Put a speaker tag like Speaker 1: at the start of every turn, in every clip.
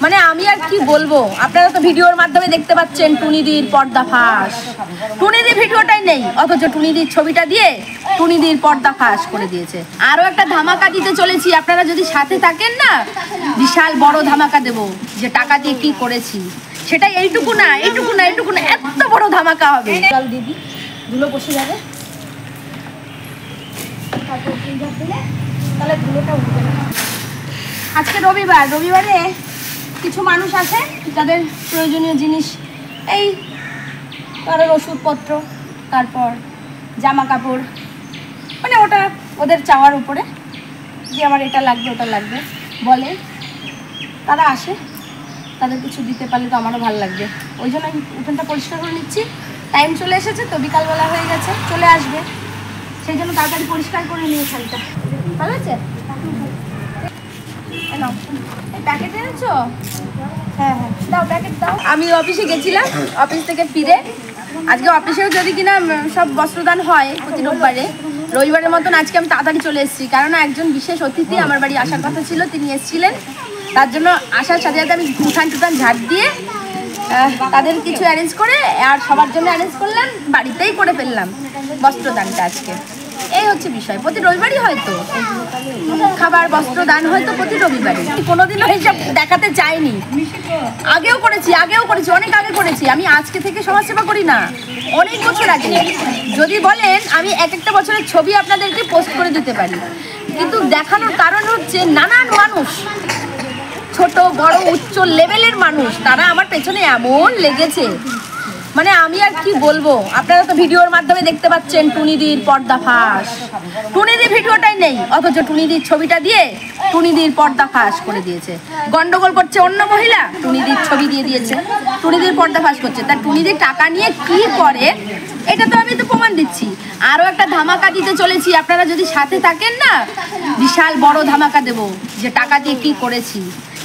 Speaker 1: মানে আমি আর কি বলবো, আপনারা তো ভিডিওর মাধ্যমে দেখতে পাচ্ছেন টুনিদির পর্দাফাঁস। টুনিদির ভিডিওটাই নেই, অথচ টুনিদির ছবিটা দিয়ে টুনিদির পর্দাফাঁস করে দিয়েছে। আরো একটা ধামাকা দিতে চলেছি, আপনারা যদি সাথে থাকেন না, বিশাল বড় ধামাকা দেব। যে টাকা দিয়ে কি করেছি সেটা এইটুকু না, এইটুকু না, এইটুকু না, এত বড় ধামাকা হবে। চল দিদি, ধুলো বসে যাবে, তাহলে ধুলোটা উঠবে না। আজকে রবিবার, রবিবারে কিছু মানুষ আছে যাদের প্রয়োজনীয় জিনিস, এই কারোর ওষুধপত্র, তারপর জামা কাপড়, মানে ওটা ওদের চাওয়ার উপরে যে আমার এটা লাগবে ওটা লাগবে বলে, তারা আসে, তাদের কিছু দিতে পারলে তো আমারও ভালো লাগবে। ওই জন্য আমি উঠোনটা পরিষ্কার করে নিচ্ছি। টাইম চলে এসেছে তো, বিকালবেলা হয়ে গেছে, চলে আসবে, সেই জন্য তাড়াতাড়ি পরিষ্কার করে নিয়ে শাড়িটা। ভালো আছে? প্যাকেট এনেছো? হ্যাঁ হ্যাঁ, দাও প্যাকেট দাও। আমি অফিসে গেছিলাম, অফিস থেকে ফিরে আজকে অফিসেও যদি কিনা সব বস্ত্রদান হয় প্রতি রোববারে, রবিবারের মতন আজকে আমি তাড়াতাড়ি চলে এসেছি, কারণ একজন বিশেষ অতিথি আমার বাড়ি আসার কথা ছিল, তিনি এসেছিলেন। তার জন্য আসার সাথে সাথে আমি উঠান টুঠান ঝাড় দিয়ে তাদের কিছু অ্যারেঞ্জ করে আর সবার জন্য অ্যারেঞ্জ করলাম, বাড়িতেই করে ফেললাম বস্ত্রদানটা আজকে। এই হচ্ছে বিষয়, প্রতি রবিবারই হয়তো খাবার বস্ত্র দান হয়তো প্রতি রবিবারে। কোনোদিনও এইসব দেখাতে চাইনি, আগেও করেছি অনেক আগে করেছি। আমি আজকে থেকে সমাজসেবা করি না, অনেক বছর আগে। যদি বলেন আমি এক একটা বছরের ছবি আপনাদেরকে পোস্ট করে দিতে পারি, কিন্তু দেখানোর কারণ হচ্ছে নানান মানুষ, ছোট বড় উচ্চ লেভেলের মানুষ, তারা আমার পেছনে এমন লেগেছে, মানে আমি আর কি বলবো। আপনারা তো ভিডিওর মাধ্যমে দেখতে পাচ্ছেন টুনিদির পর্দাফাঁস। টুনিদির ভিডিওটাই নেই, অথচ টুনিদির ছবিটা দিয়ে টুনিদির পর্দাফাঁস করে দিয়েছে। গন্ডগোল করছে অন্য মহিলা, টুনিদির ছবি দিয়ে দিয়েছে, টুনিদির পর্দাফাঁস করছে। তা টুনিদির টাকা নিয়ে কি করে এটা তো আমি তো প্রমাণ দিচ্ছি। আরো একটা ধামাকা দিতে চলেছি, আপনারা যদি সাথে থাকেন না, বিশাল বড় ধামাকা দেব। যে টাকা দিয়ে কি করেছি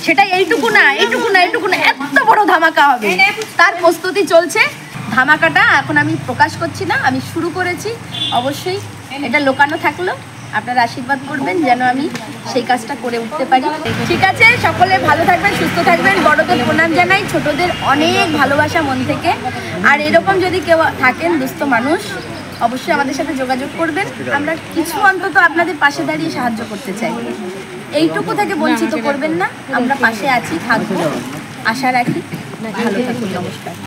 Speaker 1: সেটা এইটুকু না, এইটুকু না, এইটুকু না, এত বড় ধামাকা হবে। তার প্রস্তুতি চলছে। ধামাকাটা এখন আমি প্রকাশ করছি না, আমি শুরু করেছি। অবশ্যই এটা লোকানো থাকলো, আপনারা আশীর্বাদ করবেন যেন আমি সেই কাজটা করে উঠতে পারি। ঠিক আছে, সকলে ভালো থাকবেন, সুস্থ থাকবেন। বড়দের প্রণাম জানাই, ছোটদের অনেক ভালোবাসা মন থেকে। আর এরকম যদি কেউ থাকেন দুস্থ মানুষ, অবশ্যই আমাদের সাথে যোগাযোগ করবেন। আমরা কিছু অন্তত আপনাদের পাশে দাঁড়িয়ে সাহায্য করতে চাই, এইটুকু থেকে বঞ্চিত করবেন না। আমরা পাশে আছি, থাকবো, আশা রাখি। ভালো থাকুন, নমস্কার।